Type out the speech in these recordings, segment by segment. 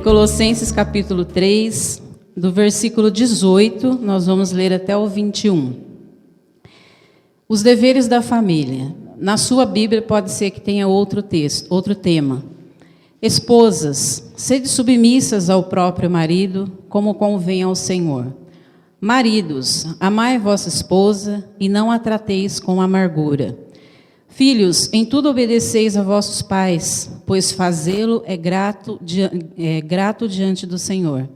Colossenses capítulo 3, do versículo 18, nós vamos ler até o 21. Os deveres da família. Na sua Bíblia pode ser que tenha outro texto, outro tema. Esposas, sede submissas ao próprio marido, como convém ao Senhor. Maridos, amai vossa esposa e não a trateis com amargura. Filhos, em tudo obedeceis a vossos pais, pois fazê-lo é grato diante do Senhor.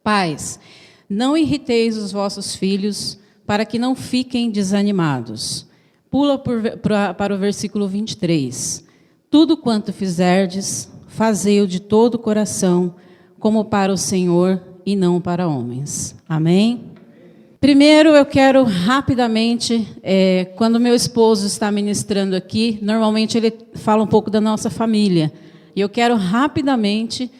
Pais, não irriteis os vossos filhos, para que não fiquem desanimados. Pula para o versículo 23. Tudo quanto fizerdes, fazei-o de todo o coração, como para o Senhor e não para homens. Amém? Primeiro, eu quero rapidamente, quando meu esposo está ministrando aqui, normalmente ele fala um pouco da nossa família. E eu quero rapidamente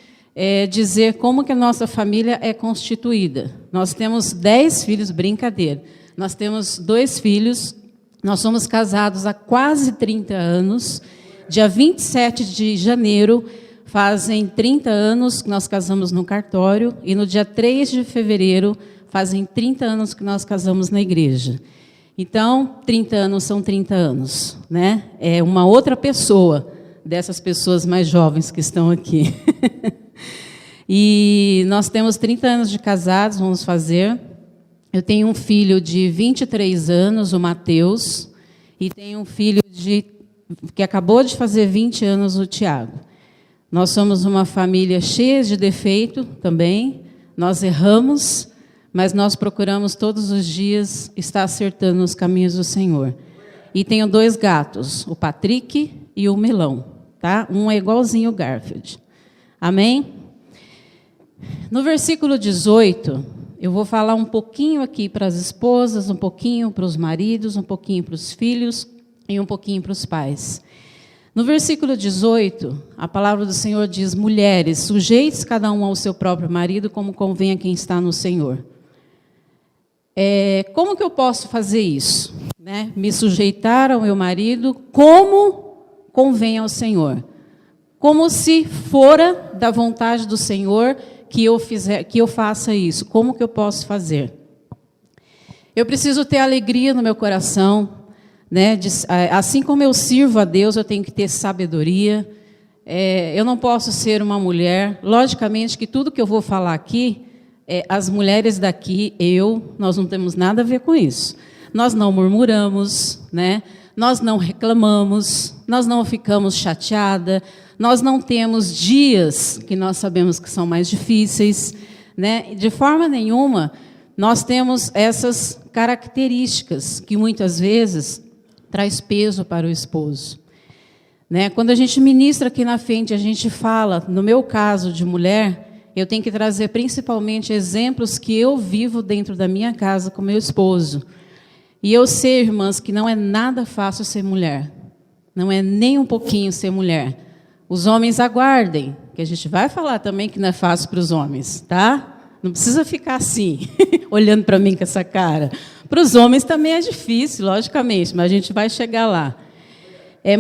dizer como que a nossa família é constituída. Nós temos 10 filhos, brincadeira. Nós temos 2 filhos, nós somos casados há quase 30 anos. Dia 27 de janeiro, fazem 30 anos que nós casamos no cartório, e no dia 3 de fevereiro, fazem 30 anos que nós casamos na igreja. Então, 30 anos são 30 anos, né? É uma outra pessoa dessas pessoas mais jovens que estão aqui. E nós temos 30 anos de casados, vamos fazer. Eu tenho um filho de 23 anos, o Mateus, e tenho um filho que acabou de fazer 20 anos, o Tiago. Nós somos uma família cheia de defeito também, nós erramos, mas nós procuramos todos os dias estar acertando os caminhos do Senhor. E tenho 2 gatos, o Patrick e o Melão, tá? Um é igualzinho o Garfield. Amém? No versículo 18, eu vou falar um pouquinho aqui para as esposas, um pouquinho para os maridos, um pouquinho para os filhos e um pouquinho para os pais. No versículo 18, a palavra do Senhor diz: mulheres, sujeites cada um ao seu próprio marido, como convém a quem está no Senhor. Como que eu posso fazer isso? Né? Me sujeitar ao meu marido como convém ao Senhor. Como se fora da vontade do Senhor que eu faça isso. Como que eu posso fazer? Eu preciso ter alegria no meu coração, né? Assim como eu sirvo a Deus, eu tenho que ter sabedoria. Eu não posso ser uma mulher. Logicamente que tudo que eu vou falar aqui, as mulheres daqui, nós não temos nada a ver com isso. Nós não murmuramos, né? Nós não reclamamos, nós não ficamos chateadas, nós não temos dias que nós sabemos que são mais difíceis, né? De forma nenhuma, nós temos essas características que muitas vezes traz peso para o esposo. Né? Quando a gente ministra aqui na frente, a gente fala, no meu caso de mulher, eu tenho que trazer principalmente exemplos que eu vivo dentro da minha casa com meu esposo. E eu sei, irmãs, que não é nada fácil ser mulher. Não é nem um pouquinho ser mulher. Os homens aguardem, que a gente vai falar também que não é fácil para os homens, tá? Não precisa ficar assim, olhando para mim com essa cara. Para os homens também é difícil, logicamente, mas a gente vai chegar lá.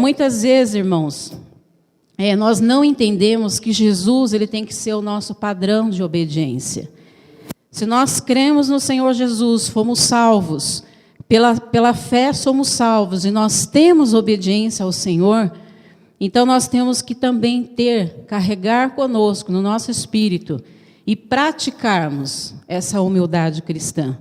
Muitas vezes, irmãos, nós não entendemos que Jesus ele tem que ser o nosso padrão de obediência. Se nós cremos no Senhor Jesus, fomos salvos, pela fé somos salvos, e nós temos obediência ao Senhor, então nós temos que também carregar conosco, no nosso espírito, e praticarmos essa humildade cristã.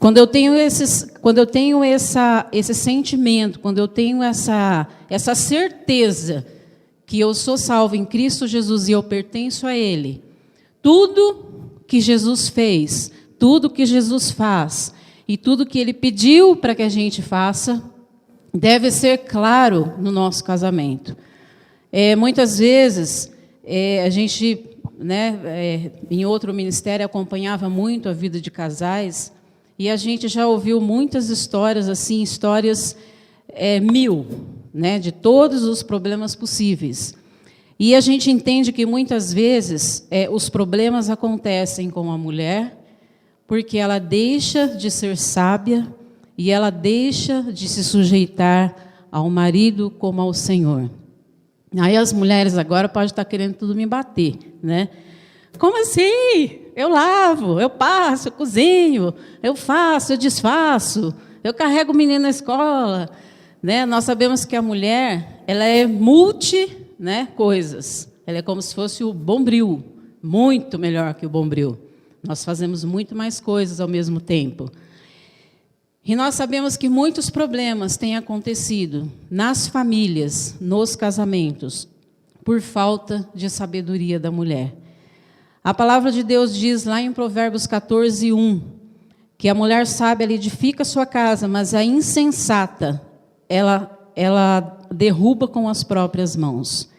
Quando eu tenho esse sentimento, quando eu tenho essa certeza que eu sou salvo em Cristo Jesus e eu pertenço a Ele, tudo que Jesus fez, tudo que Jesus faz e tudo que Ele pediu para que a gente faça, deve ser claro no nosso casamento. Muitas vezes, a gente, né, em outro ministério, acompanhava muito a vida de casais, e a gente já ouviu muitas histórias, assim, histórias mil, né, de todos os problemas possíveis. E a gente entende que muitas vezes os problemas acontecem com a mulher porque ela deixa de ser sábia e ela deixa de se sujeitar ao marido como ao Senhor. Aí as mulheres agora podem estar querendo tudo me bater, né? Como assim? Eu lavo, eu passo, eu cozinho, eu faço, eu desfaço, eu carrego o menino na escola, né? Nós sabemos que a mulher, ela é né, coisas. Ela é como se fosse o bombril, muito melhor que o bombril. Nós fazemos muito mais coisas ao mesmo tempo. E nós sabemos que muitos problemas têm acontecido nas famílias, nos casamentos, por falta de sabedoria da mulher. A palavra de Deus diz lá em Provérbios 14:1, que a mulher sábia ela edifica sua casa, mas a insensata, ela derruba com as próprias mãos.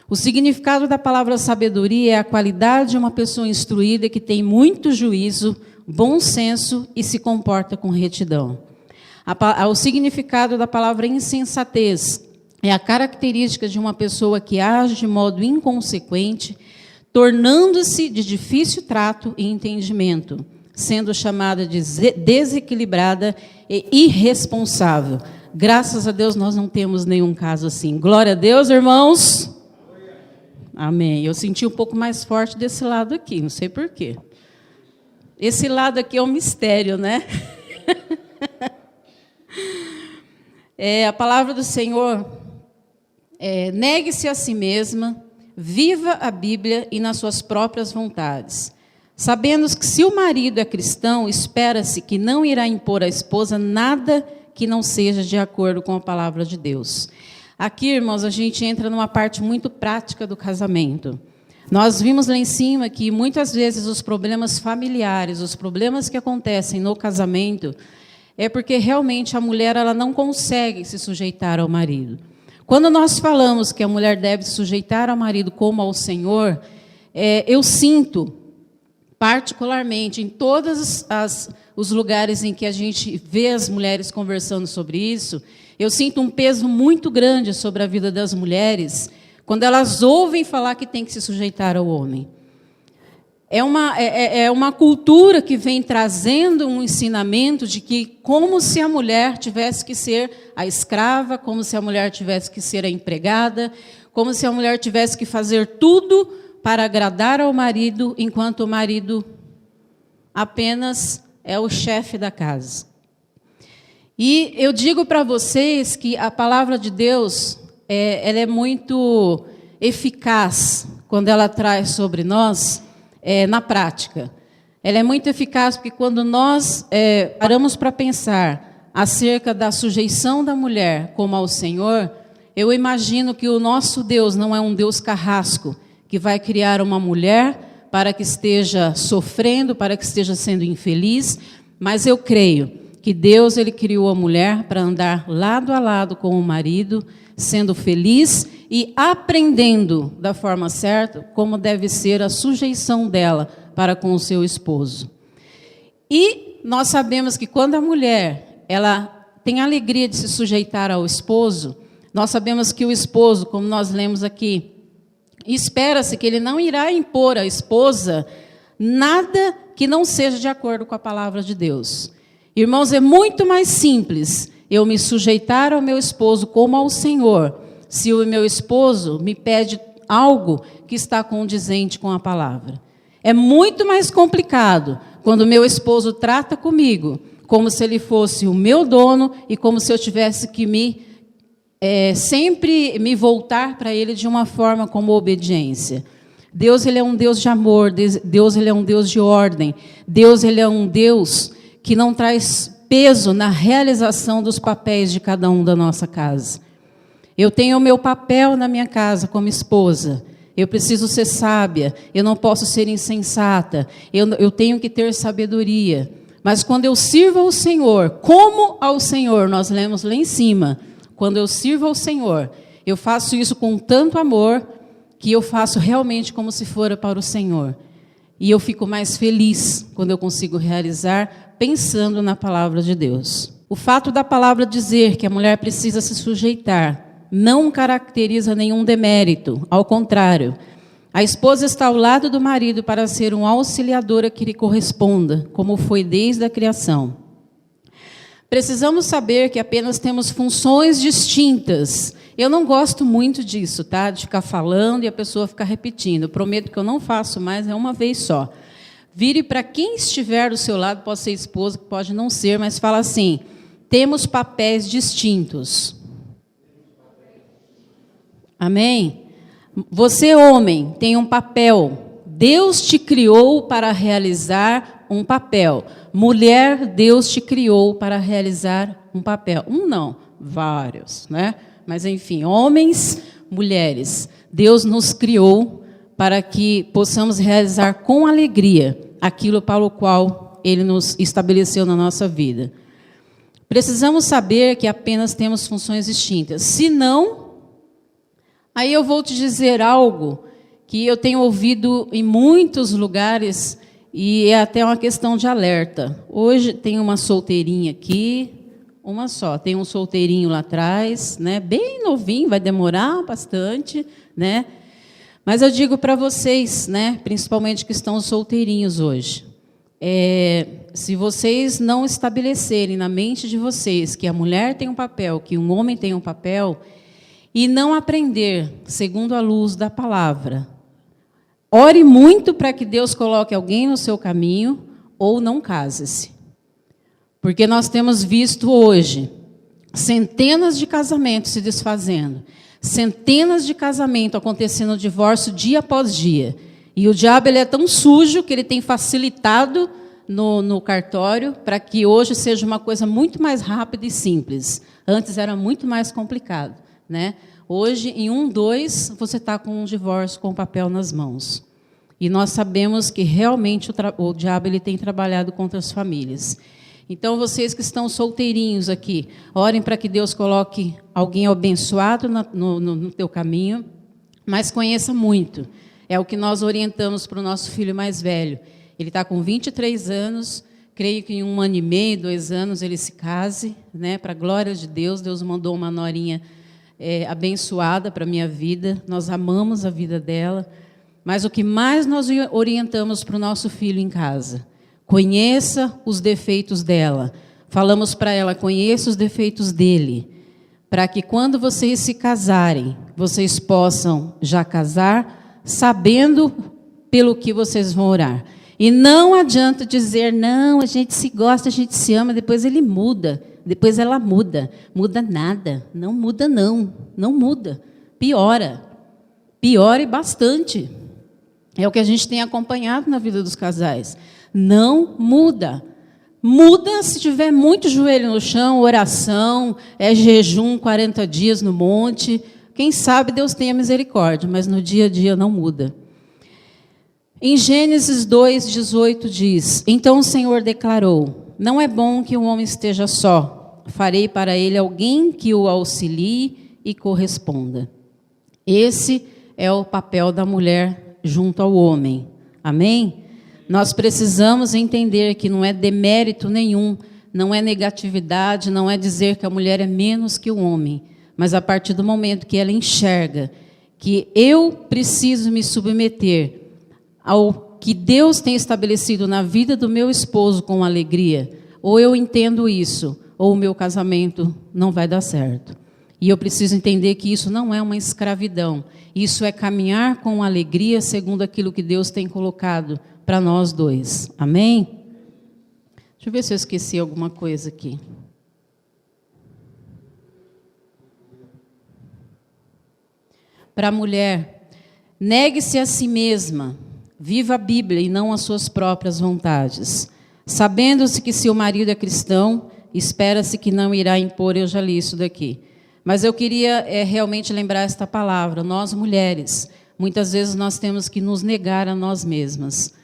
O significado da palavra sabedoria é a qualidade de uma pessoa instruída que tem muito juízo, bom senso e se comporta com retidão. O significado da palavra insensatez é a característica de uma pessoa que age de modo inconsequente, tornando-se de difícil trato e entendimento, sendo chamada de desequilibrada e irresponsável. Graças a Deus nós não temos nenhum caso assim. Glória a Deus, irmãos. Amém. Eu senti um pouco mais forte desse lado aqui, não sei por quê. Esse lado aqui é um mistério, né? A palavra do Senhor negue-se a si mesma, viva a Bíblia e nas suas próprias vontades. Sabendo que se o marido é cristão, espera-se que não irá impor à esposa nada que não seja de acordo com a palavra de Deus. Aqui, irmãos, a gente entra numa parte muito prática do casamento. Nós vimos lá em cima que muitas vezes os problemas familiares, os problemas que acontecem no casamento, é porque realmente a mulher ela não consegue se sujeitar ao marido. Quando nós falamos que a mulher deve se sujeitar ao marido como ao Senhor, eu sinto, particularmente, em todos os lugares em que a gente vê as mulheres conversando sobre isso, eu sinto um peso muito grande sobre a vida das mulheres, quando elas ouvem falar que tem que se sujeitar ao homem. É uma cultura que vem trazendo um ensinamento de que como se a mulher tivesse que ser a escrava, como se a mulher tivesse que ser a empregada, como se a mulher tivesse que fazer tudo para agradar ao marido, enquanto o marido apenas é o chefe da casa. E eu digo para vocês que a palavra de Deus ela é muito eficaz quando ela traz sobre nós, na prática. Ela é muito eficaz porque quando nós paramos para pensar acerca da sujeição da mulher como ao Senhor, eu imagino que o nosso Deus não é um Deus carrasco, que vai criar uma mulher para que esteja sofrendo, para que esteja sendo infeliz, mas eu creio que Deus ele criou a mulher para andar lado a lado com o marido, sendo feliz e aprendendo da forma certa como deve ser a sujeição dela para com o seu esposo. E nós sabemos que quando a mulher ela tem a alegria de se sujeitar ao esposo, nós sabemos que o esposo, como nós lemos aqui, espera-se que ele não irá impor à esposa nada que não seja de acordo com a palavra de Deus. Irmãos, é muito mais simples eu me sujeitar ao meu esposo como ao Senhor, se o meu esposo me pede algo que está condizente com a palavra. É muito mais complicado quando o meu esposo trata comigo como se ele fosse o meu dono e como se eu tivesse que sempre me voltar para ele de uma forma como obediência. Deus ele é um Deus de amor, Deus ele é um Deus de ordem, Deus ele é um Deus que não traz peso na realização dos papéis de cada um da nossa casa. Eu tenho o meu papel na minha casa como esposa. Eu preciso ser sábia, eu não posso ser insensata, eu tenho que ter sabedoria. Mas quando eu sirvo ao Senhor, como ao Senhor, nós lemos lá em cima, quando eu sirvo ao Senhor, eu faço isso com tanto amor, que eu faço realmente como se fora para o Senhor. E eu fico mais feliz quando eu consigo realizar pensando na palavra de Deus. O fato da palavra dizer que a mulher precisa se sujeitar não caracteriza nenhum demérito, ao contrário. A esposa está ao lado do marido para ser uma auxiliadora que lhe corresponda, como foi desde a criação. Precisamos saber que apenas temos funções distintas Eu não gosto muito disso, tá? De ficar falando e a pessoa ficar repetindo. Eu prometo que eu não faço mais, é uma vez só. Vire para quem estiver do seu lado, pode ser esposa, pode não ser, mas fala assim: temos papéis distintos. Amém? Você, homem, tem um papel. Deus te criou para realizar um papel. Mulher, Deus te criou para realizar um papel. Um não, vários, né? Mas, enfim, homens, mulheres. Deus nos criou para que possamos realizar com alegria aquilo para o qual Ele nos estabeleceu na nossa vida. Precisamos saber que apenas temos funções distintas. Se não, aí eu vou te dizer algo que eu tenho ouvido em muitos lugares e é até uma questão de alerta. Hoje tem uma solteirinha aqui, uma só. Tem um solteirinho lá atrás, né? Bem novinho, vai demorar bastante, né? Mas eu digo para vocês, né? Principalmente que estão solteirinhos hoje. Se vocês não estabelecerem na mente de vocês que a mulher tem um papel, que um homem tem um papel, e não aprender segundo a luz da palavra, ore muito para que Deus coloque alguém no seu caminho, ou não case-se. Porque nós temos visto hoje centenas de casamentos se desfazendo, centenas de casamentos acontecendo divórcio dia após dia. E o diabo ele é tão sujo que ele tem facilitado no cartório para que hoje seja uma coisa muito mais rápida e simples. Antes era muito mais complicado, né? Hoje, em 1, 2, você está com um divórcio com o papel nas mãos. E nós sabemos que realmente o diabo ele tem trabalhado contra as famílias. Então, vocês que estão solteirinhos aqui, orem para que Deus coloque alguém abençoado no teu caminho, mas conheça muito. É o que nós orientamos para o nosso filho mais velho. Ele está com 23 anos, creio que em 1 ano e meio, 2 anos, ele se case, né? Para a glória de Deus, Deus mandou uma norinha abençoada para a minha vida, nós amamos a vida dela, mas o que mais nós orientamos para o nosso filho em casa, conheça os defeitos dela, falamos para ela, conheça os defeitos dele, para que quando vocês se casarem, vocês possam já casar, sabendo pelo que vocês vão orar. E não adianta dizer, não, a gente se gosta, a gente se ama, depois ele muda. Depois ela muda. Muda nada. Não muda, não. Não muda. Piora. Piora e bastante. É o que a gente tem acompanhado na vida dos casais. Não muda. Muda se tiver muito joelho no chão, oração, jejum, 40 dias no monte. Quem sabe Deus tenha misericórdia, mas no dia a dia não muda. Em Gênesis 2:18 diz, então o Senhor declarou, não é bom que o homem esteja só. Farei para ele alguém que o auxilie e corresponda. Esse é o papel da mulher junto ao homem. Amém? Nós precisamos entender que não é demérito nenhum, não é negatividade, não é dizer que a mulher é menos que o homem, mas a partir do momento que ela enxerga que eu preciso me submeter ao que Deus tem estabelecido na vida do meu esposo com alegria, ou eu entendo isso, ou o meu casamento não vai dar certo. E eu preciso entender que isso não é uma escravidão. Isso é caminhar com alegria segundo aquilo que Deus tem colocado para nós dois. Amém? Deixa eu ver se eu esqueci alguma coisa aqui. Para a mulher, negue-se a si mesma, viva a Bíblia e não as suas próprias vontades. Sabendo-se que se o marido é cristão, espera-se que não irá impor, eu já li isso daqui. Mas eu queria realmente lembrar esta palavra. Nós, mulheres, muitas vezes nós temos que nos negar a nós mesmas.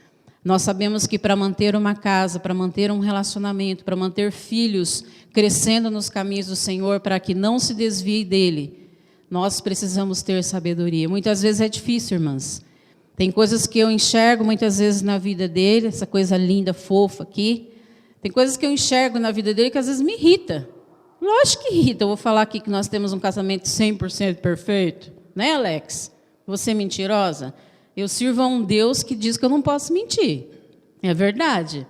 Nós sabemos que para manter uma casa, para manter um relacionamento, para manter filhos crescendo nos caminhos do Senhor, para que não se desvie dele, nós precisamos ter sabedoria. Muitas vezes é difícil, irmãs. Tem coisas que eu enxergo muitas vezes na vida dele, essa coisa linda, fofa aqui. Tem coisas que eu enxergo na vida dele que às vezes me irrita. Lógico que irrita. Eu vou falar aqui que nós temos um casamento 100% perfeito. Né, Alex? Você é mentirosa? Eu sirvo a um Deus que diz que eu não posso mentir. É verdade.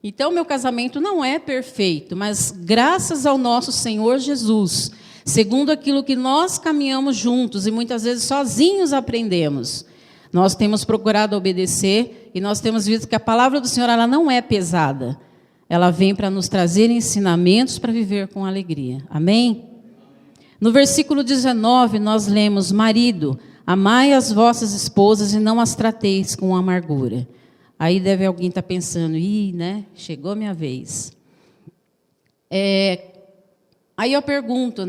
Então, meu casamento não é perfeito, mas graças ao nosso Senhor Jesus, segundo aquilo que nós caminhamos juntos e muitas vezes sozinhos aprendemos. Nós temos procurado obedecer e nós temos visto que a palavra do Senhor ela não é pesada. Ela vem para nos trazer ensinamentos para viver com alegria. Amém? No versículo 19, nós lemos: marido, amai as vossas esposas e não as trateis com amargura. Aí deve alguém estar pensando, chegou a minha vez. Aí eu pergunto,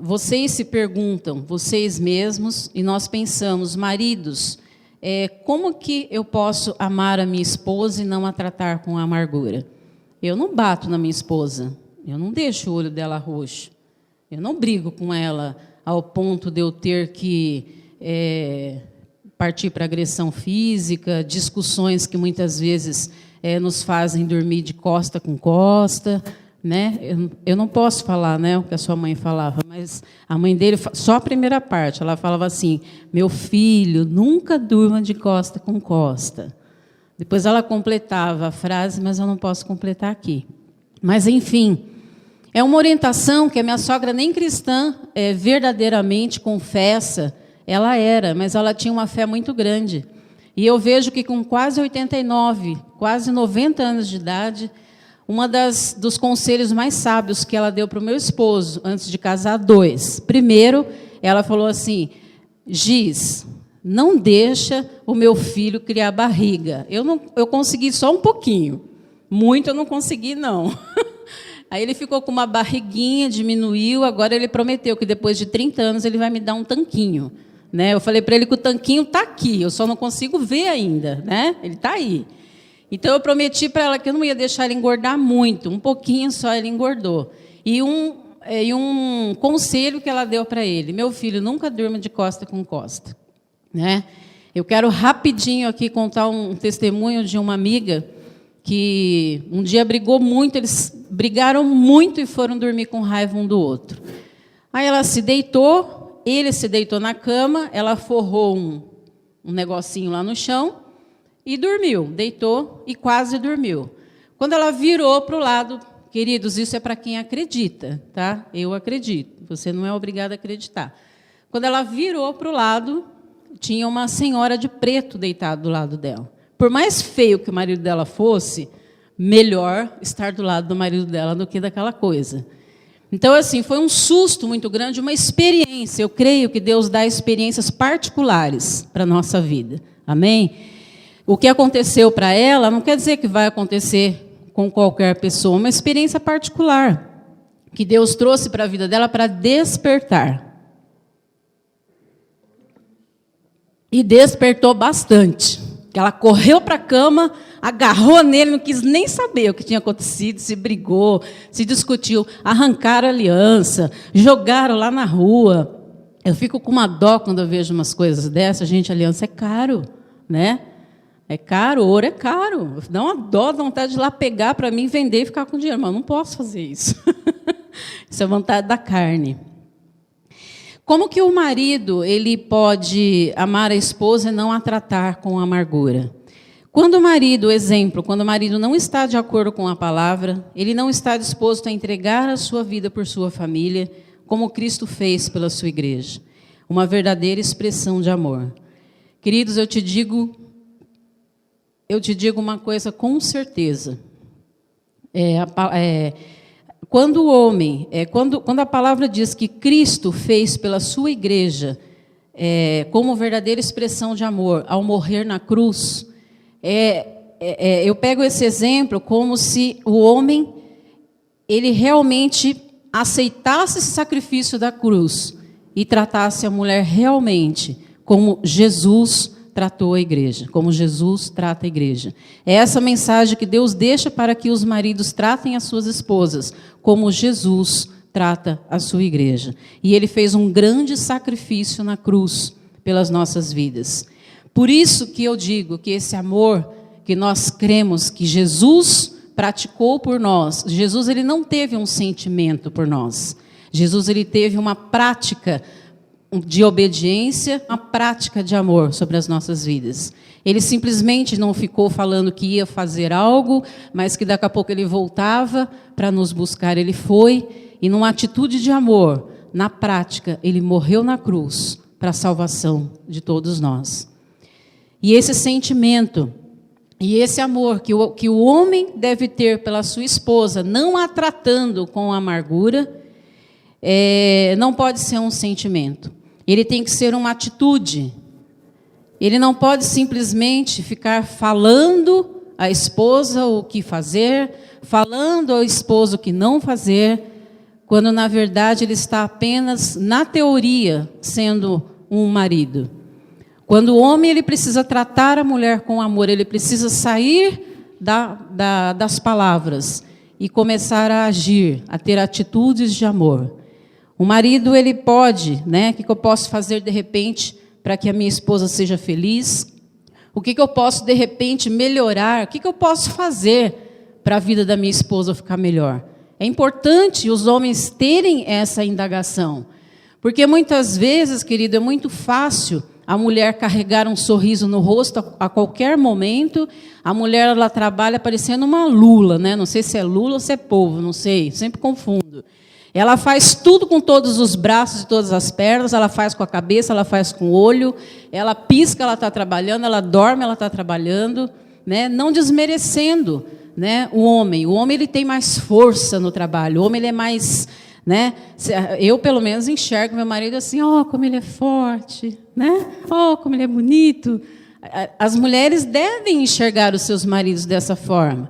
vocês se perguntam, vocês mesmos, e nós pensamos, maridos, como que eu posso amar a minha esposa e não a tratar com amargura? Eu não bato na minha esposa, eu não deixo o olho dela roxo, eu não brigo com ela ao ponto de eu ter que partir para agressão física, discussões que muitas vezes nos fazem dormir de costa com costa, né? Eu não posso falar, o que a sua mãe falava, mas a mãe dele, só a primeira parte, ela falava assim: meu filho, nunca durma de costa com costa. Depois ela completava a frase, mas eu não posso completar aqui. Mas, enfim, é uma orientação que a minha sogra, nem cristã, verdadeiramente confessa, ela era, mas ela tinha uma fé muito grande. E eu vejo que com quase 89, quase 90 anos de idade, dos conselhos mais sábios que ela deu para o meu esposo, antes de casar, 2. Primeiro, ela falou assim: Giz, não deixa o meu filho criar barriga. Eu consegui só um pouquinho. Muito eu não consegui, não. Aí ele ficou com uma barriguinha, diminuiu, agora ele prometeu que depois de 30 anos ele vai me dar um tanquinho. Eu falei para ele que o tanquinho está aqui, eu só não consigo ver ainda. Ele está aí. Então, eu prometi para ela que eu não ia deixar ele engordar muito, um pouquinho só ele engordou. E um conselho que ela deu para ele: meu filho, nunca durma de costa com costa. Eu quero rapidinho aqui contar um testemunho de uma amiga que um dia brigou muito, eles brigaram muito e foram dormir com raiva um do outro. Aí ela se deitou, ele se deitou na cama, ela forrou um negocinho lá no chão, e dormiu, deitou e quase dormiu. Quando ela virou para o lado, queridos, isso é para quem acredita, tá? Eu acredito, você não é obrigado a acreditar. Quando ela virou para o lado, tinha uma senhora de preto deitada do lado dela. Por mais feio que o marido dela fosse, melhor estar do lado do marido dela do que daquela coisa. Então, assim, foi um susto muito grande, uma experiência. Eu creio que Deus dá experiências particulares para a nossa vida. Amém? O que aconteceu para ela não quer dizer que vai acontecer com qualquer pessoa, uma experiência particular que Deus trouxe para a vida dela para despertar. E despertou bastante. Ela correu para a cama, agarrou nele, não quis nem saber o que tinha acontecido, se brigou, se discutiu, arrancaram a aliança, jogaram lá na rua. Eu fico com uma dó quando eu vejo umas coisas dessas. Gente, aliança é caro, É caro, ouro é caro. Dá uma dó, dá vontade de ir lá pegar para mim, vender e ficar com dinheiro. Mas eu não posso fazer isso. Isso é vontade da carne. Como que o marido ele pode amar a esposa e não a tratar com amargura? Quando o marido não está de acordo com a palavra, ele não está disposto a entregar a sua vida por sua família, como Cristo fez pela sua igreja. Uma verdadeira expressão de amor. Queridos, eu te digo uma coisa com certeza. Quando o homem, quando a palavra diz que Cristo fez pela sua igreja, como verdadeira expressão de amor, ao morrer na cruz, eu pego esse exemplo como se o homem, ele realmente aceitasse esse sacrifício da cruz e tratasse a mulher realmente como Jesus tratou a igreja, como Jesus trata a igreja. É essa mensagem que Deus deixa para que os maridos tratem as suas esposas, como Jesus trata a sua igreja. E Ele fez um grande sacrifício na cruz pelas nossas vidas. Por isso que eu digo que esse amor que nós cremos que Jesus praticou por nós, Jesus ele não teve um sentimento por nós. Jesus ele teve uma prática de obediência, uma prática de amor sobre as nossas vidas. Ele simplesmente não ficou falando que ia fazer algo, mas que daqui a pouco ele voltava para nos buscar. Ele foi e numa atitude de amor, na prática, ele morreu na cruz para a salvação de todos nós. E esse sentimento e esse amor que o homem deve ter pela sua esposa, não a tratando com amargura, não pode ser um sentimento. Ele tem que ser uma atitude. Ele não pode simplesmente ficar falando à esposa o que fazer, falando ao esposo o que não fazer, quando na verdade ele está apenas na teoria sendo um marido. Quando o homem ele precisa tratar a mulher com amor, ele precisa sair das palavras e começar a agir, a ter atitudes de amor. O marido ele pode, o que eu posso fazer de repente para que a minha esposa seja feliz? O que eu posso de repente melhorar? O que eu posso fazer para a vida da minha esposa ficar melhor? É importante os homens terem essa indagação, porque muitas vezes, querido, é muito fácil a mulher carregar um sorriso no rosto a qualquer momento. A mulher ela trabalha parecendo uma lula, Não sei se é lula ou se é polvo, não sei, sempre confundo. Ela faz tudo com todos os braços e todas as pernas, ela faz com a cabeça, ela faz com o olho, ela pisca, ela está trabalhando, ela dorme, ela está trabalhando, não desmerecendo, o homem. O homem ele tem mais força no trabalho, o homem ele é mais, eu pelo menos enxergo meu marido assim, como ele é forte, como ele é bonito. As mulheres devem enxergar os seus maridos dessa forma,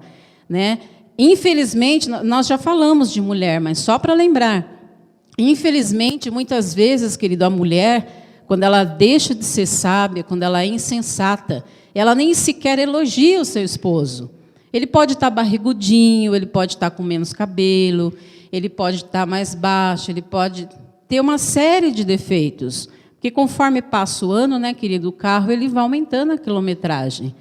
Infelizmente, nós já falamos de mulher, mas só para lembrar. Infelizmente, muitas vezes, querido, a mulher, quando ela deixa de ser sábia, quando ela é insensata, ela nem sequer elogia o seu esposo. Ele pode estar barrigudinho, ele pode estar com menos cabelo, ele pode estar mais baixo, ele pode ter uma série de defeitos. Porque conforme passa o ano, querido, o carro ele vai aumentando a quilometragem,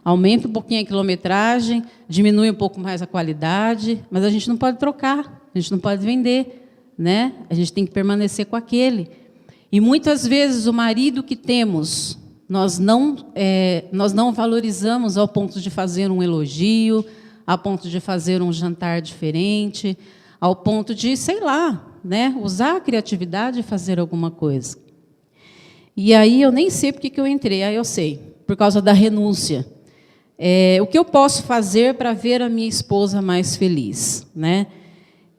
Aumenta um pouquinho a quilometragem, diminui um pouco mais a qualidade, mas a gente não pode trocar, a gente não pode vender, A gente tem que permanecer com aquele. E muitas vezes o marido que temos, nós não valorizamos ao ponto de fazer um elogio, ao ponto de fazer um jantar diferente, ao ponto de, usar a criatividade e fazer alguma coisa. E aí eu nem sei porque que eu entrei, aí eu sei, por causa da renúncia. O que eu posso fazer para ver a minha esposa mais feliz,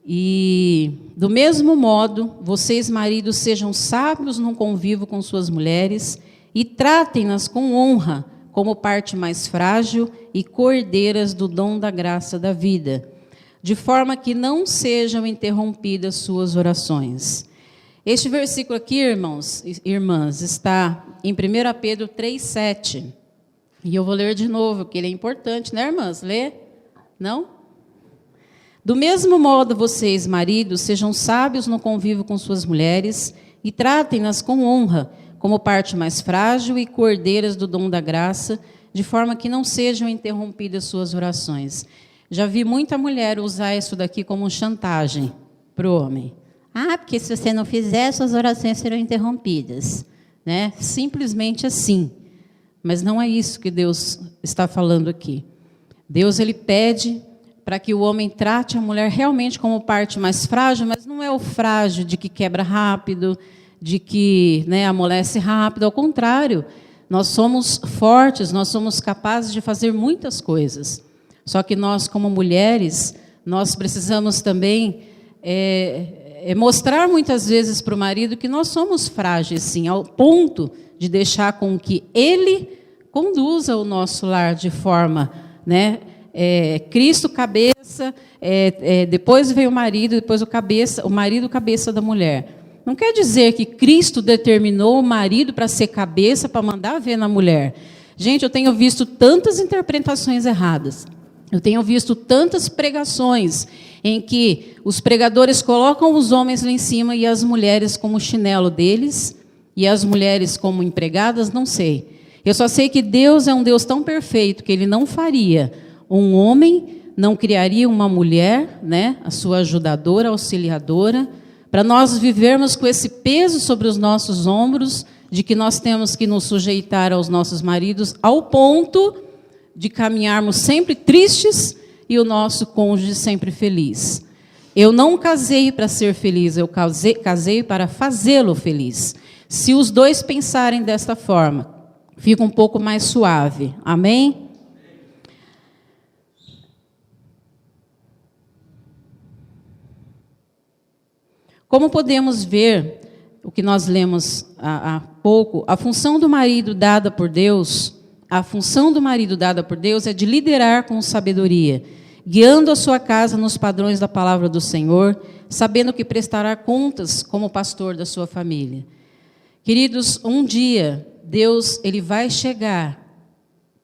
E, do mesmo modo, vocês, maridos, sejam sábios no convívio com suas mulheres e tratem-nas com honra, como parte mais frágil e cordeiras do dom da graça da vida, de forma que não sejam interrompidas suas orações. Este versículo aqui, irmãos e irmãs, está em 1 Pedro 3,7. E eu vou ler de novo, porque ele é importante, irmãs? Lê? Não? Do mesmo modo, vocês, maridos, sejam sábios no convívio com suas mulheres e tratem-nas com honra, como parte mais frágil e cordeiras do dom da graça, de forma que não sejam interrompidas suas orações. Já vi muita mulher usar isso daqui como chantagem para o homem. Porque se você não fizer, suas orações serão interrompidas. Simplesmente assim. Mas não é isso que Deus está falando aqui. Deus ele pede para que o homem trate a mulher realmente como parte mais frágil, mas não é o frágil de que quebra rápido, de que amolece rápido. Ao contrário, nós somos fortes, nós somos capazes de fazer muitas coisas. Só que nós, como mulheres, nós precisamos também mostrar muitas vezes para o marido que nós somos frágeis, sim, ao ponto de deixar com que ele conduza o nosso lar de forma, Cristo cabeça, depois veio o marido, depois o marido cabeça da mulher. Não quer dizer que Cristo determinou o marido para ser cabeça, para mandar ver na mulher. Gente, eu tenho visto tantas interpretações erradas. Eu tenho visto tantas pregações em que os pregadores colocam os homens lá em cima e as mulheres como chinelo deles, e as mulheres como empregadas, não sei. Eu só sei que Deus é um Deus tão perfeito que Ele não faria um homem, não criaria uma mulher, a sua ajudadora, auxiliadora, para nós vivermos com esse peso sobre os nossos ombros, de que nós temos que nos sujeitar aos nossos maridos, ao ponto de caminharmos sempre tristes e o nosso cônjuge sempre feliz. Eu não casei para ser feliz, eu casei para fazê-lo feliz. Se os dois pensarem desta forma, fica um pouco mais suave. Amém? Como podemos ver, o que nós lemos há pouco, a função do marido dada por Deus é de liderar com sabedoria, guiando a sua casa nos padrões da palavra do Senhor, sabendo que prestará contas como pastor da sua família. Queridos, um dia, Deus ele vai chegar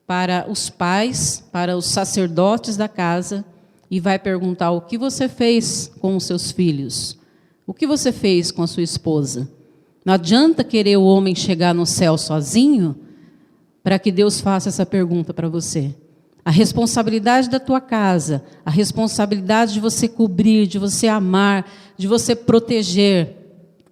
para os pais, para os sacerdotes da casa, e vai perguntar: o que você fez com os seus filhos? O que você fez com a sua esposa? Não adianta querer o homem chegar no céu sozinho para que Deus faça essa pergunta para você. A responsabilidade da tua casa, a responsabilidade de você cobrir, de você amar, de você proteger,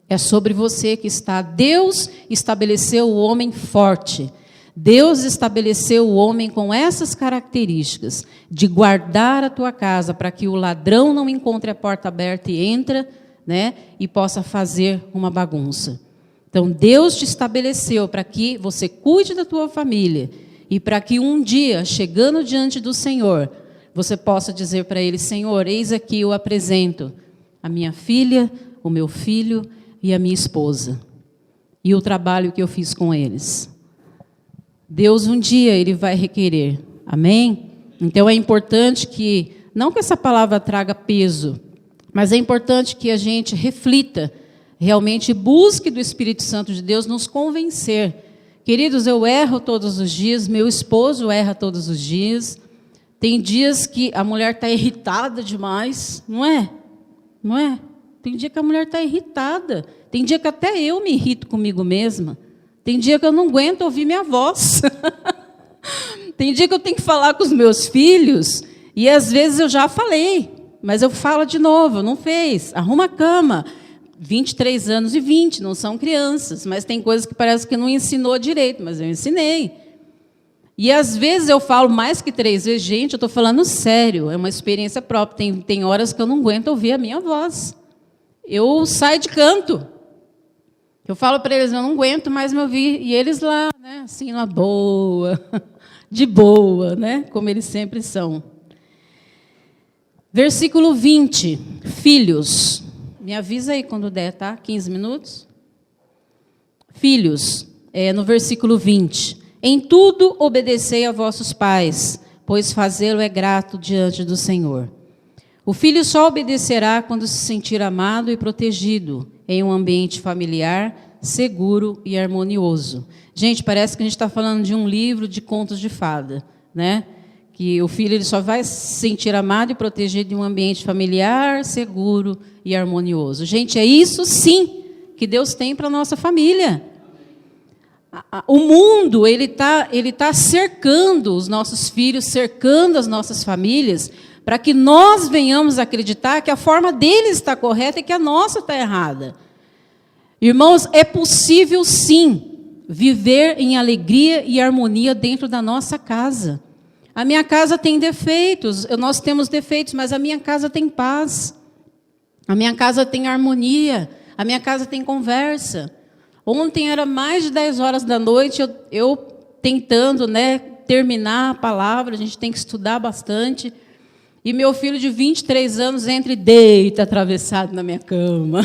é sobre você que está. Deus estabeleceu o homem forte. Deus estabeleceu o homem com essas características, de guardar a tua casa para que o ladrão não encontre a porta aberta e entra, né, e possa fazer uma bagunça. Então, Deus te estabeleceu para que você cuide da tua família e para que um dia, chegando diante do Senhor, você possa dizer para Ele: Senhor, eis aqui eu apresento a minha filha, o meu filho e a minha esposa, e o trabalho que eu fiz com eles. Deus um dia Ele vai requerer, amém? Então é importante que, não que essa palavra traga peso, mas é importante que a gente reflita, realmente busque do Espírito Santo de Deus nos convencer. Queridos, eu erro todos os dias, meu esposo erra todos os dias. Tem dias que a mulher está irritada demais, não é? Não é? Tem dia que a mulher está irritada. Tem dia que até eu me irrito comigo mesma. Tem dia que eu não aguento ouvir minha voz. Tem dia que eu tenho que falar com os meus filhos e às vezes eu já falei. Mas eu falo de novo, não fez, arruma a cama. 23 anos e 20, não são crianças, mas tem coisas que parece que não ensinou direito, mas eu ensinei. E às vezes eu falo mais que 3 vezes, gente, eu estou falando sério, é uma experiência própria, tem horas que eu não aguento ouvir a minha voz. Eu saio de canto. Eu falo para eles, eu não aguento mais me ouvir, e eles lá, né, assim, na boa, de boa, né, como eles sempre são. Versículo 20, filhos. Me avisa aí quando der, tá? 15 minutos. Filhos, no versículo 20. Em tudo obedecei a vossos pais, pois fazê-lo é grato diante do Senhor. O filho só obedecerá quando se sentir amado e protegido em um ambiente familiar, seguro e harmonioso. Gente, parece que a gente está falando de um livro de contos de fada, né? Que o filho ele só vai se sentir amado e protegido em um ambiente familiar, seguro e harmonioso. Gente, é isso sim que Deus tem para a nossa família. O mundo ele tá cercando os nossos filhos, cercando as nossas famílias, para que nós venhamos acreditar que a forma deles está correta e que a nossa está errada. Irmãos, é possível sim viver em alegria e harmonia dentro da nossa casa. A minha casa tem defeitos, nós temos defeitos, mas a minha casa tem paz. A minha casa tem harmonia, a minha casa tem conversa. Ontem era mais de 10 horas da noite, eu tentando, né, terminar a palavra, a gente tem que estudar bastante. E meu filho de 23 anos entra e deita atravessado na minha cama.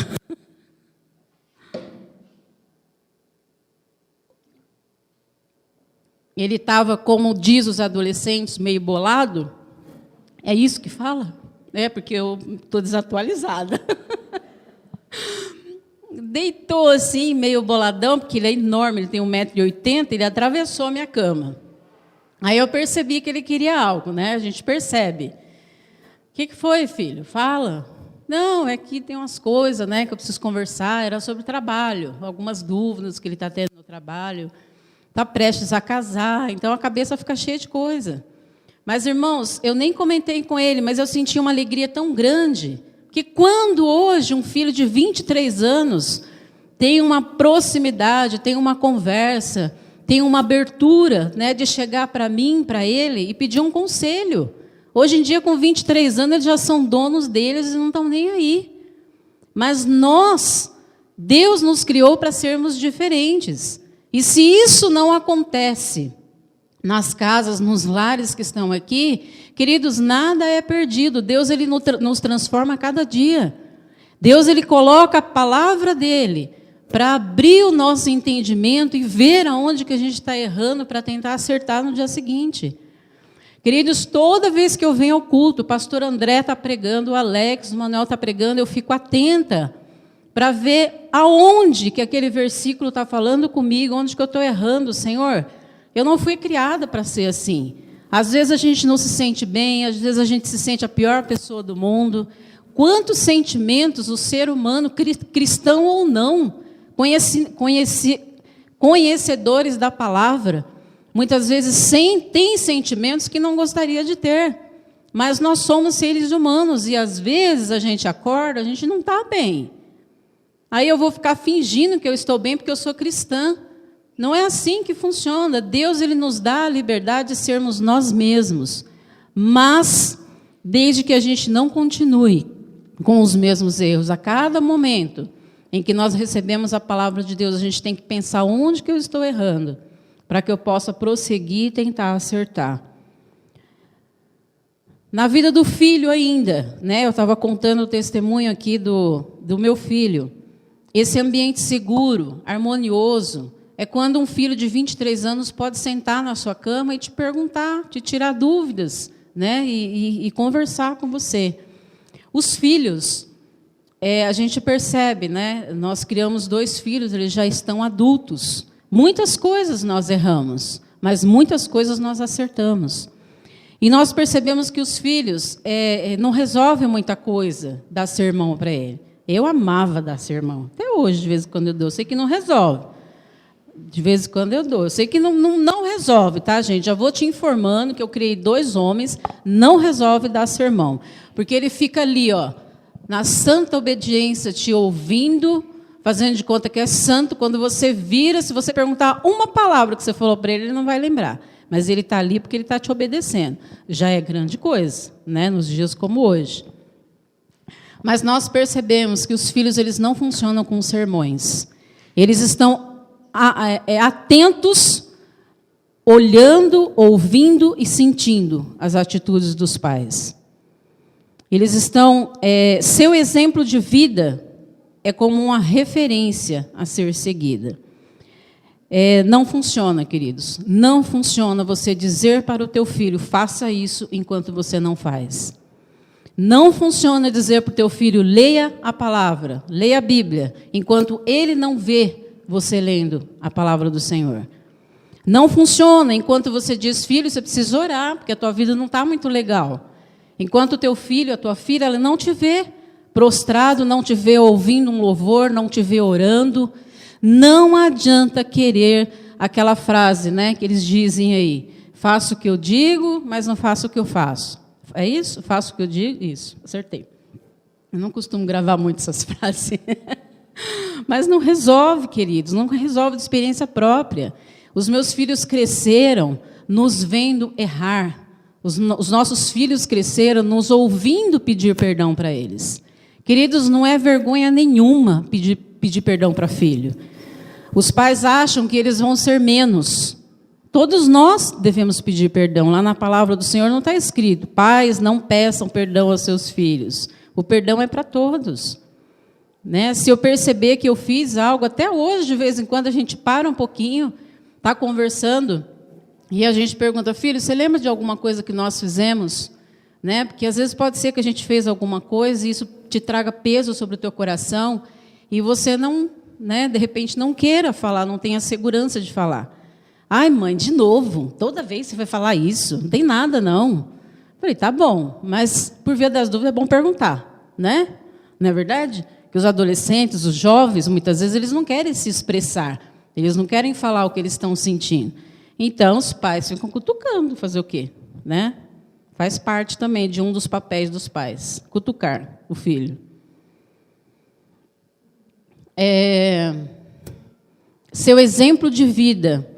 Ele estava, como diz os adolescentes, meio bolado. É isso que fala? É, porque eu estou desatualizada. Deitou assim, meio boladão, porque ele é enorme, ele tem 1,80 m, ele atravessou a minha cama. Aí eu percebi que ele queria algo, né? A gente percebe. O que foi, filho? Fala. Não, é que tem umas coisas, né, que eu preciso conversar. Era sobre trabalho, algumas dúvidas que ele está tendo no trabalho. Está prestes a casar, então a cabeça fica cheia de coisa. Mas, irmãos, eu nem comentei com ele, mas eu senti uma alegria tão grande, que quando hoje um filho de 23 anos tem uma proximidade, tem uma conversa, tem uma abertura, né, de chegar para mim, para ele, e pedir um conselho. Hoje em dia, com 23 anos, eles já são donos deles e não estão nem aí. Mas Deus nos criou para sermos diferentes. E se isso não acontece nas casas, nos lares que estão aqui, queridos, nada é perdido. Deus ele nos transforma a cada dia. Deus ele coloca a palavra dele para abrir o nosso entendimento e ver aonde que a gente está errando para tentar acertar no dia seguinte. Queridos, toda vez que eu venho ao culto, o pastor André está pregando, o Alex, o Manuel está pregando, eu fico atenta para ver aonde que aquele versículo está falando comigo, onde que eu estou errando, Senhor. Eu não fui criada para ser assim. Às vezes a gente não se sente bem, às vezes a gente se sente a pior pessoa do mundo. Quantos sentimentos o ser humano, cristão ou não, conhecedores da palavra, muitas vezes tem sentimentos que não gostaria de ter. Mas nós somos seres humanos e às vezes a gente acorda, a gente não está bem. Aí eu vou ficar fingindo que eu estou bem porque eu sou cristã. Não é assim que funciona. Deus ele nos dá a liberdade de sermos nós mesmos. Mas, desde que a gente não continue com os mesmos erros, a cada momento em que nós recebemos a palavra de Deus, a gente tem que pensar onde que eu estou errando, para que eu possa prosseguir e tentar acertar. Na vida do filho ainda, né? Eu estava contando o testemunho aqui do meu filho. Esse ambiente seguro, harmonioso, é quando um filho de 23 anos pode sentar na sua cama e te perguntar, te tirar dúvidas, né? E conversar com você. Os filhos, a gente percebe, né? Nós criamos 2 filhos, eles já estão adultos. Muitas coisas nós erramos, mas muitas coisas nós acertamos. E nós percebemos que os filhos não resolvem muita coisa, dar sermão para ele. Eu amava dar sermão. Até hoje, de vez em quando eu dou. Eu sei que não resolve. De vez em quando eu dou. Eu sei que não resolve, tá, gente? Já vou te informando que eu criei 2 homens, não resolve dar sermão. Porque ele fica ali, ó, na santa obediência, te ouvindo, fazendo de conta que é santo. Quando você vira, se você perguntar uma palavra que você falou para ele, ele não vai lembrar. Mas ele está ali porque ele está te obedecendo. Já é grande coisa, né, nos dias como hoje. Mas nós percebemos que os filhos eles não funcionam com sermões. Eles estão atentos, olhando, ouvindo e sentindo as atitudes dos pais. Eles estão... seu exemplo de vida é como uma referência a ser seguida. Não funciona, queridos. Não funciona você dizer para o teu filho, faça isso enquanto você não faz. Não funciona dizer para o teu filho, leia a palavra, leia a Bíblia, enquanto ele não vê você lendo a palavra do Senhor. Não funciona enquanto você diz, filho, você precisa orar, porque a tua vida não está muito legal. Enquanto o teu filho, a tua filha, ela não te vê prostrado, não te vê ouvindo um louvor, não te vê orando. Não adianta querer aquela frase, né, que eles dizem aí, faço o que eu digo, mas não faço o que eu faço. É isso? Faço o que eu digo? Isso, acertei. Eu não costumo gravar muito essas frases. Mas não resolve, queridos, não resolve de experiência própria. Os meus filhos cresceram nos vendo errar. Os nossos filhos cresceram nos ouvindo pedir perdão para eles. Queridos, não é vergonha nenhuma pedir perdão para filho. Os pais acham que eles vão ser menos. Todos nós devemos pedir perdão. Lá na palavra do Senhor não está escrito, pais, não peçam perdão aos seus filhos. O perdão é para todos. Né? Se eu perceber que eu fiz algo, até hoje, de vez em quando, a gente para um pouquinho, está conversando, e a gente pergunta, filho, você lembra de alguma coisa que nós fizemos? Né? Porque às vezes pode ser que a gente fez alguma coisa e isso te traga peso sobre o teu coração, e você não, né, de repente, não queira falar, não tenha segurança de falar. Ai, mãe, de novo, toda vez você vai falar isso, não tem nada, não. Falei, tá bom, mas por via das dúvidas é bom perguntar, né? Não é verdade? Que os adolescentes, os jovens, muitas vezes eles não querem se expressar, eles não querem falar o que eles estão sentindo. Então, os pais ficam cutucando, fazer o quê? Né? Faz parte também de um dos papéis dos pais, cutucar o filho. Seu exemplo de vida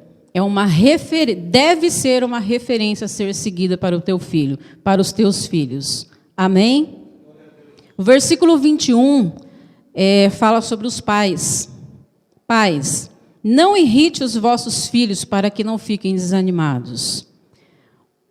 deve ser uma referência a ser seguida para o teu filho, para os teus filhos. Amém? O versículo 21 fala sobre os pais. Pais, não irrite os vossos filhos para que não fiquem desanimados.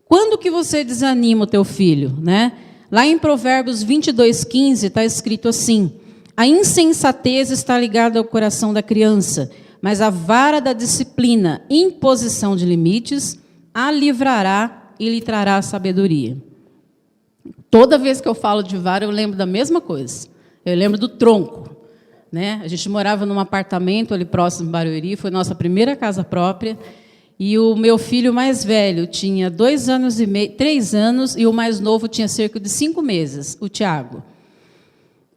Quando que você desanima o teu filho, né? Lá em Provérbios 22:15 está escrito assim: a insensatez está ligada ao coração da criança, mas a vara da disciplina, imposição de limites, a livrará e lhe trará sabedoria. Toda vez que eu falo de vara, eu lembro da mesma coisa. Eu lembro do tronco, né? A gente morava num apartamento ali próximo do Barueri, foi nossa primeira casa própria. E o meu filho mais velho tinha 2 anos e meio, 3 anos, e o mais novo tinha cerca de 5 meses, o Tiago.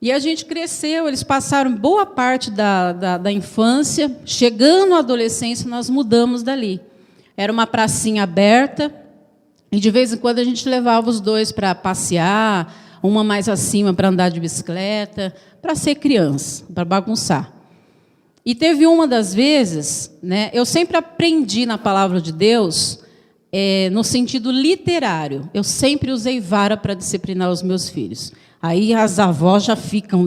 E a gente cresceu, eles passaram boa parte da infância, chegando à adolescência, nós mudamos dali. Era uma pracinha aberta, e de vez em quando a gente levava os dois para passear, uma mais acima para andar de bicicleta, para ser criança, para bagunçar. E teve uma das vezes, né, eu sempre aprendi na palavra de Deus, no sentido literário. Eu sempre usei vara para disciplinar os meus filhos. Aí as avós já ficam,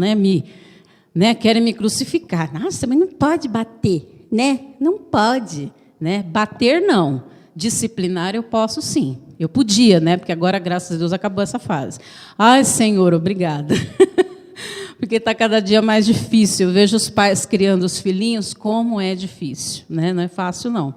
querem me crucificar. Nossa, mas não pode bater, né? Não pode, né? Bater não. Disciplinar eu posso sim. Eu podia, né? Porque agora, graças a Deus, acabou essa fase. Ai, Senhor, obrigada. Porque está cada dia mais difícil. Eu vejo os pais criando os filhinhos, como é difícil, né? Não é fácil, não.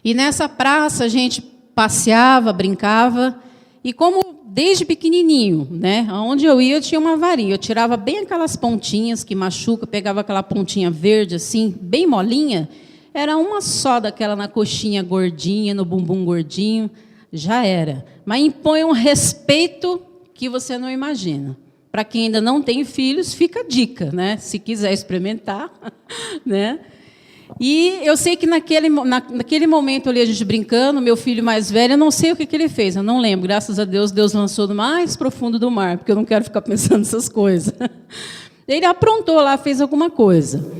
E nessa praça a gente passeava, brincava, e como desde pequenininho, né? Onde eu ia, eu tinha uma varinha. Eu tirava bem aquelas pontinhas que machuca, pegava aquela pontinha verde, assim, bem molinha. Era uma só daquela na coxinha gordinha, no bumbum gordinho, já era. Mas impõe um respeito que você não imagina. Para quem ainda não tem filhos, fica a dica, né? Se quiser experimentar, né? E eu sei que naquele momento ali, a gente brincando, meu filho mais velho, eu não sei o que ele fez, eu não lembro. Graças a Deus, Deus lançou no mais profundo do mar, porque eu não quero ficar pensando nessas coisas. Ele aprontou lá, fez alguma coisa.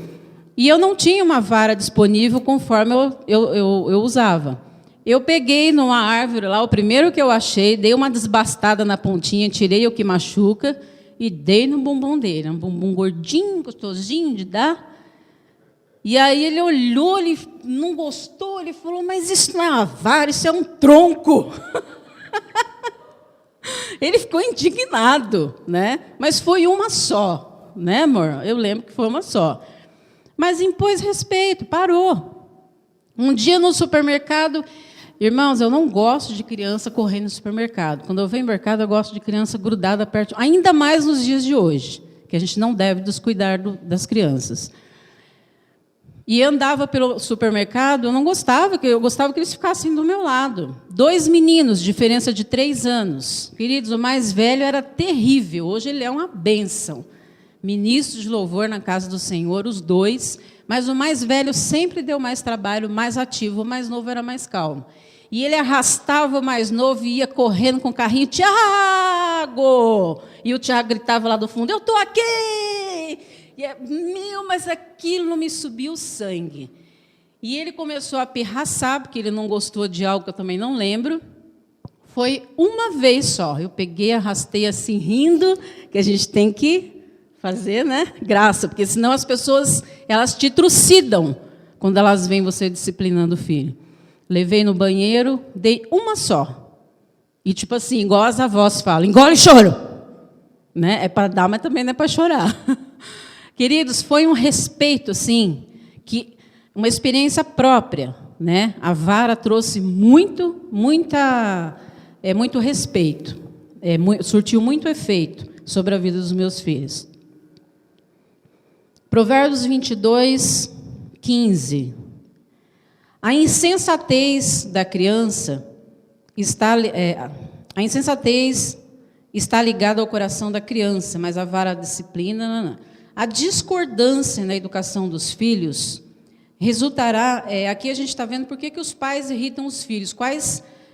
E eu não tinha uma vara disponível conforme eu usava. Eu peguei numa árvore lá, o primeiro que eu achei, dei uma desbastada na pontinha, tirei o que machuca e dei no bumbum dele. Um bumbum gordinho, gostosinho de dar. E aí ele olhou, ele não gostou, ele falou, mas isso não é uma vara, isso é um tronco. Ele ficou indignado, né? Mas foi uma só, né, amor? Eu lembro que foi uma só. Mas impôs respeito, parou. Um dia no supermercado, irmãos, eu não gosto de criança correndo no supermercado. Quando eu venho no mercado, eu gosto de criança grudada perto, ainda mais nos dias de hoje, que a gente não deve descuidar das crianças. E andava pelo supermercado, eu gostava que eles ficassem do meu lado. 2 meninos, diferença de 3 anos. Queridos, o mais velho era terrível, hoje ele é uma bênção. Ministro de louvor na casa do Senhor, os 2, mas o mais velho sempre deu mais trabalho, mais ativo, o mais novo era mais calmo. E ele arrastava o mais novo e ia correndo com o carrinho, Tiago! E o Tiago gritava lá do fundo, eu estou aqui! Mas aquilo não me subiu o sangue. E ele começou a pirraçar, porque ele não gostou de algo que eu também não lembro. Foi uma vez só. Eu peguei, arrastei assim, rindo, que a gente tem que fazer, né? Graça, porque senão as pessoas, elas te trucidam quando elas veem você disciplinando o filho. Levei no banheiro, dei uma só. E tipo assim, igual as avós falam, engole choro. Né? É para dar, mas também não é para chorar. Queridos, foi um respeito, assim, uma experiência própria, né? A vara trouxe muito respeito, surtiu muito efeito sobre a vida dos meus filhos. Provérbios 22:15. A insensatez da criança está ligada ao coração da criança, mas a vara da disciplina não. A discordância na educação dos filhos resultará... aqui a gente está vendo por que os pais irritam os filhos.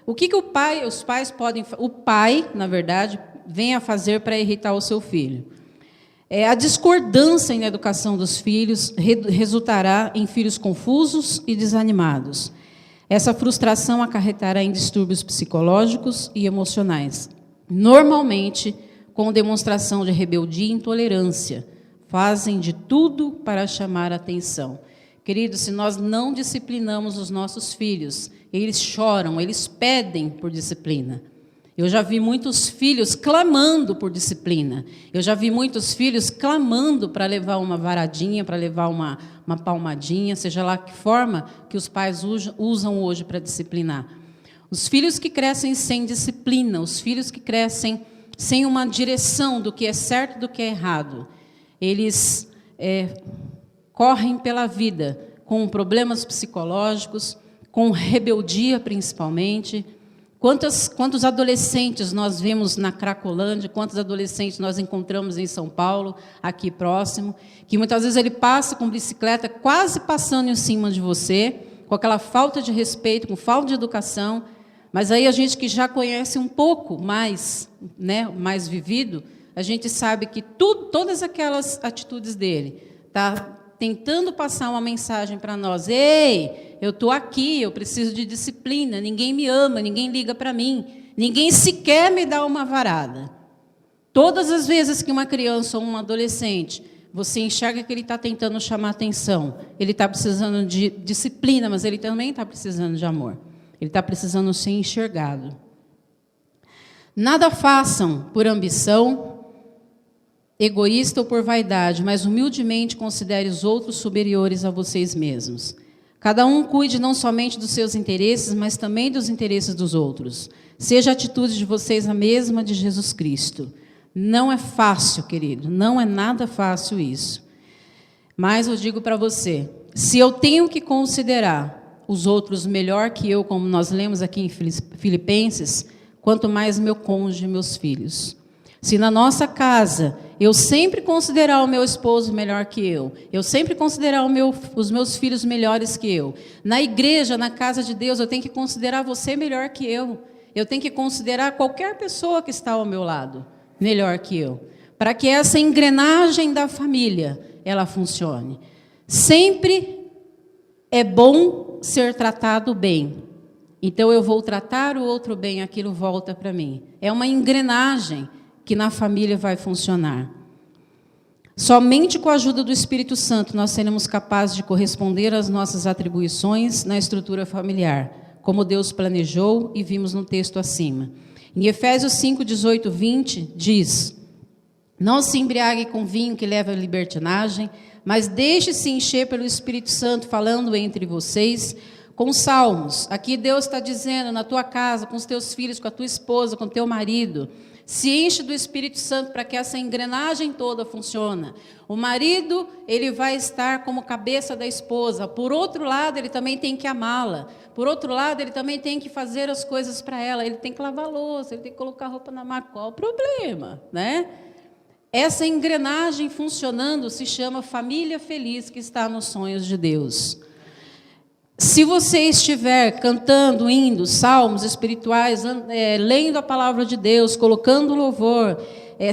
O que os pais podem... O pai, na verdade, vem a fazer para irritar o seu filho. A discordância na educação dos filhos resultará em filhos confusos e desanimados. Essa frustração acarretará em distúrbios psicológicos e emocionais, normalmente com demonstração de rebeldia e intolerância. Fazem de tudo para chamar a atenção. Queridos, se nós não disciplinamos os nossos filhos, eles choram, eles pedem por disciplina. Eu já vi muitos filhos clamando por disciplina. Eu já vi muitos filhos clamando para levar uma varadinha, para levar uma palmadinha, seja lá que forma que os pais usam hoje para disciplinar. Os filhos que crescem sem disciplina, os filhos que crescem sem uma direção do que é certo e do que é errado, eles correm pela vida com problemas psicológicos, com rebeldia principalmente. Quantos adolescentes nós vemos na Cracolândia, quantos adolescentes nós encontramos em São Paulo, aqui próximo, que muitas vezes ele passa com bicicleta quase passando em cima de você, com aquela falta de respeito, com falta de educação, mas aí a gente que já conhece um pouco mais, né, mais vivido, a gente sabe que todas aquelas atitudes dele está tentando passar uma mensagem para nós: ei, eu estou aqui, eu preciso de disciplina, ninguém me ama, ninguém liga para mim, ninguém sequer me dá uma varada. Todas as vezes que uma criança ou um adolescente, você enxerga que ele está tentando chamar atenção, ele está precisando de disciplina, mas ele também está precisando de amor, ele está precisando ser enxergado. Nada façam por ambição, egoísta ou por vaidade, mas humildemente considere os outros superiores a vocês mesmos. Cada um cuide não somente dos seus interesses, mas também dos interesses dos outros. Seja a atitude de vocês a mesma de Jesus Cristo. Não é fácil, querido, não é nada fácil isso. Mas eu digo para você, se eu tenho que considerar os outros melhor que eu, como nós lemos aqui em Filipenses, quanto mais meu cônjuge e meus filhos. Se na nossa casa eu sempre considerar o meu esposo melhor que eu sempre considerar os meus filhos melhores que eu, na igreja, na casa de Deus, eu tenho que considerar você melhor que eu tenho que considerar qualquer pessoa que está ao meu lado melhor que eu, para que essa engrenagem da família, ela funcione. Sempre é bom ser tratado bem. Então eu vou tratar o outro bem, aquilo volta para mim. É uma engrenagem que na família vai funcionar. Somente com a ajuda do Espírito Santo nós seremos capazes de corresponder às nossas atribuições na estrutura familiar, como Deus planejou e vimos no texto acima. Em Efésios 5, 18, 20, diz: não se embriague com vinho que leva à libertinagem, mas deixe-se encher pelo Espírito Santo, falando entre vocês com salmos. Aqui Deus está dizendo, na tua casa, com os teus filhos, com a tua esposa, com o teu marido, se enche do Espírito Santo para que essa engrenagem toda funcione. O marido, ele vai estar como cabeça da esposa. Por outro lado, ele também tem que amá-la. Por outro lado, ele também tem que fazer as coisas para ela. Ele tem que lavar a louça, ele tem que colocar a roupa na máquina. Qual o problema, né? Essa engrenagem funcionando se chama família feliz que está nos sonhos de Deus. Se você estiver cantando, indo, salmos espirituais, lendo a palavra de Deus, colocando louvor,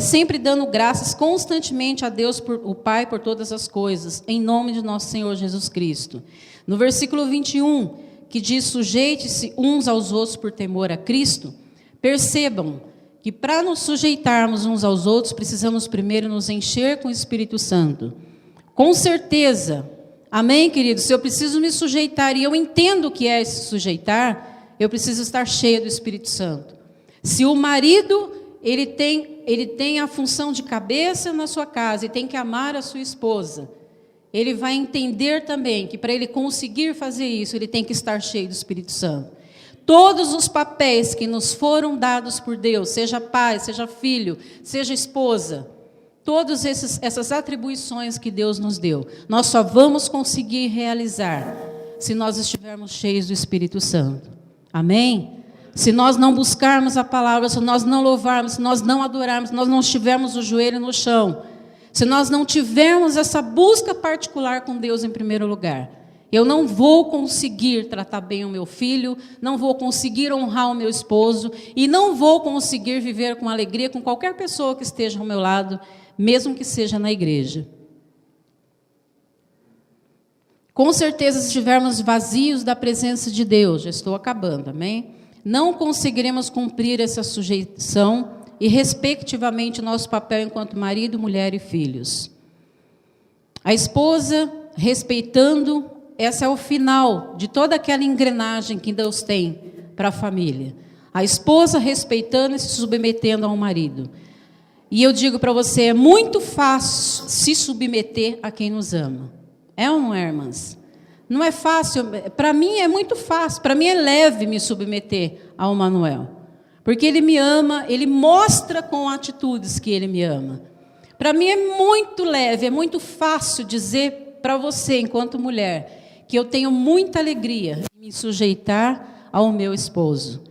sempre dando graças constantemente a Deus, o Pai, por todas as coisas, em nome de nosso Senhor Jesus Cristo. No versículo 21, que diz: sujeite-se uns aos outros por temor a Cristo, percebam que para nos sujeitarmos uns aos outros, precisamos primeiro nos encher com o Espírito Santo. Com certeza, amém, queridos? Se eu preciso me sujeitar, e eu entendo o que é se sujeitar, eu preciso estar cheia do Espírito Santo. Se o marido, ele tem a função de cabeça na sua casa e tem que amar a sua esposa, ele vai entender também que para ele conseguir fazer isso, ele tem que estar cheio do Espírito Santo. Todos os papéis que nos foram dados por Deus, seja pai, seja filho, seja esposa, todas essas atribuições que Deus nos deu, nós só vamos conseguir realizar se nós estivermos cheios do Espírito Santo. Amém? Se nós não buscarmos a palavra, se nós não louvarmos, se nós não adorarmos, se nós não estivermos o joelho no chão, se nós não tivermos essa busca particular com Deus em primeiro lugar, eu não vou conseguir tratar bem o meu filho, não vou conseguir honrar o meu esposo e não vou conseguir viver com alegria com qualquer pessoa que esteja ao meu lado, mesmo que seja na igreja. Com certeza, se estivermos vazios da presença de Deus, já estou acabando, amém? Não conseguiremos cumprir essa sujeição e, respectivamente, nosso papel enquanto marido, mulher e filhos. A esposa, respeitando, esse é o final de toda aquela engrenagem que Deus tem para a família. A esposa respeitando e se submetendo ao marido. E eu digo para você, é muito fácil se submeter a quem nos ama. É ou não é, irmãs? Não é fácil, para mim é muito fácil, para mim é leve me submeter ao Manuel. Porque ele me ama, ele mostra com atitudes que ele me ama. Para mim é muito leve, é muito fácil dizer para você, enquanto mulher, que eu tenho muita alegria em me sujeitar ao meu esposo.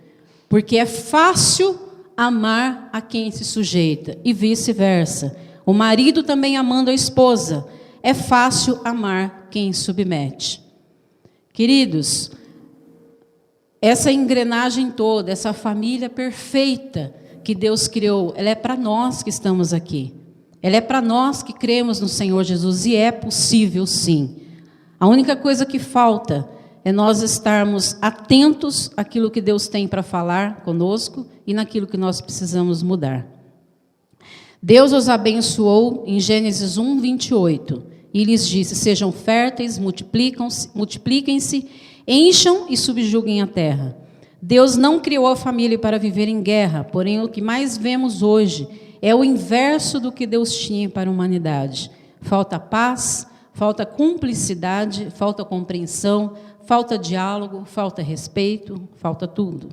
Porque é fácil amar a quem se sujeita e vice-versa. O marido também amando a esposa. É fácil amar quem submete. Queridos, essa engrenagem toda, essa família perfeita que Deus criou, ela é para nós que estamos aqui. Ela é para nós que cremos no Senhor Jesus e é possível sim. A única coisa que falta é nós estarmos atentos àquilo que Deus tem para falar conosco e naquilo que nós precisamos mudar. Deus os abençoou em Gênesis 1, 28. E lhes disse, sejam férteis, multipliquem-se, encham e subjuguem a terra. Deus não criou a família para viver em guerra, porém o que mais vemos hoje é o inverso do que Deus tinha para a humanidade. Falta paz, falta cumplicidade, falta compreensão, falta diálogo, falta respeito, falta tudo.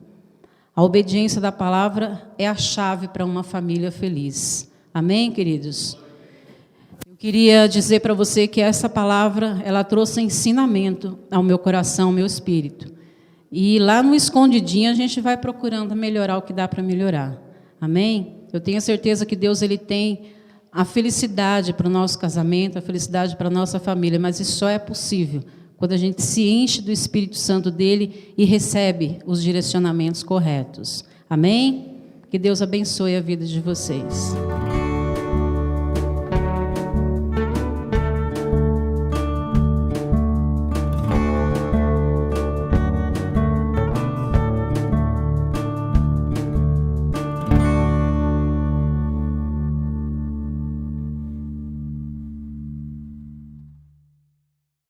A obediência da palavra é a chave para uma família feliz. Amém, queridos? Queria dizer para você que essa palavra, ela trouxe ensinamento ao meu coração, ao meu espírito. E lá no escondidinho a gente vai procurando melhorar o que dá para melhorar. Amém? Eu tenho certeza que Deus ele tem a felicidade para o nosso casamento, a felicidade para a nossa família, mas isso só é possível quando a gente se enche do Espírito Santo dele e recebe os direcionamentos corretos. Amém? Que Deus abençoe a vida de vocês.